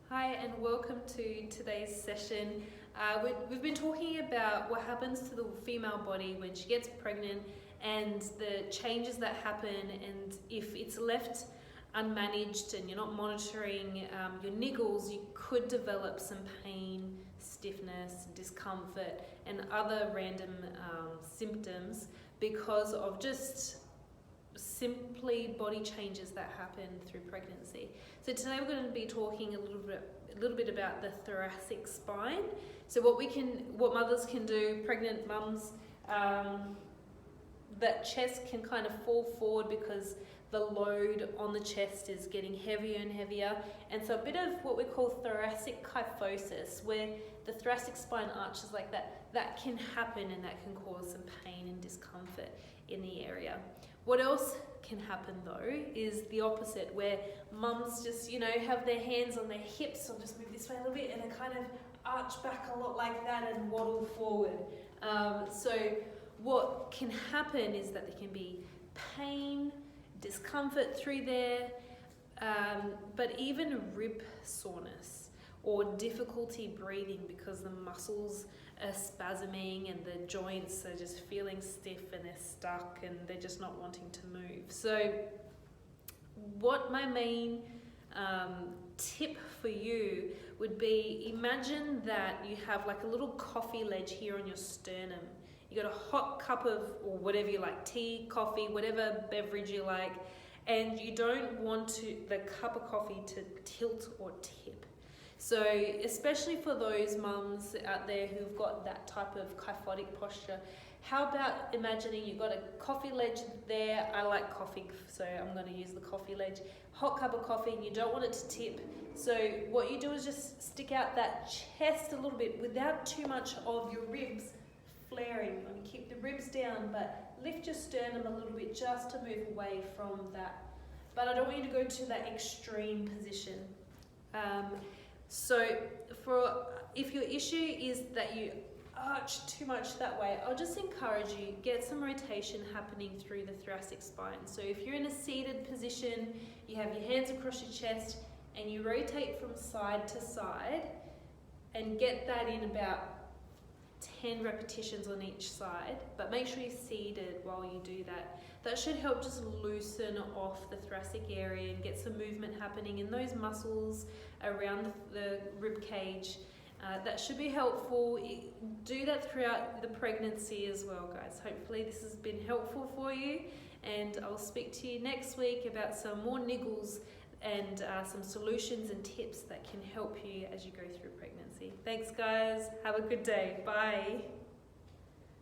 Hi and welcome to today's session. We've been talking about what happens to the female body when she gets pregnant and the changes that happen, and if it's left unmanaged and you're not monitoring your niggles, you could develop some pain, stiffness, discomfort and other random symptoms because of just simply body changes that happen through pregnancy. So today we're going to be talking a little bit about the thoracic spine. So what mothers can do, pregnant mums, that chest can kind of fall forward because the load on the chest is getting heavier and heavier, and so a bit of what we call thoracic kyphosis, where the thoracic spine arches like that can happen, and that can cause some pain and discomfort in the area. What else can happen though is the opposite, where mums just, have their hands on their hips. I'll just move this way a little bit, and they kind of arch back a lot like that and waddle forward. So what can happen is that there can be pain, discomfort through there, but even rib soreness or difficulty breathing because the muscles are spasming and the joints are just feeling stiff and they're stuck and they're just not wanting to move. So what my main tip for you would be, imagine that you have like a little coffee ledge here on your sternum. You got a hot cup of, or whatever you like, tea, coffee, whatever beverage you like, and you don't want the cup of coffee to tilt or tip. So especially for those mums out there who've got that type of kyphotic posture, how about imagining you've got a coffee ledge there? I like coffee, so I'm going to use the coffee ledge. Hot cup of coffee, and you don't want it to tip. So what you do is just stick out that chest a little bit without too much of your ribs flaring. I mean, keep the ribs down, but lift your sternum a little bit just to move away from that. But I don't want you to go to that extreme position. So if your issue is that you arch too much that way, I'll just encourage you, get some rotation happening through the thoracic spine. So if you're in a seated position, you have your hands across your chest and you rotate from side to side and get that in about 10 repetitions on each side, but make sure you're seated while you do that. That should help just loosen off the thoracic area and get some movement happening in those muscles around the rib cage. That should be helpful. Do that throughout the pregnancy as well, guys. Hopefully this has been helpful for you, and I'll speak to you next week about some more niggles and some solutions and tips that can help you as you go through pregnancy. Thanks guys, have a good day, bye.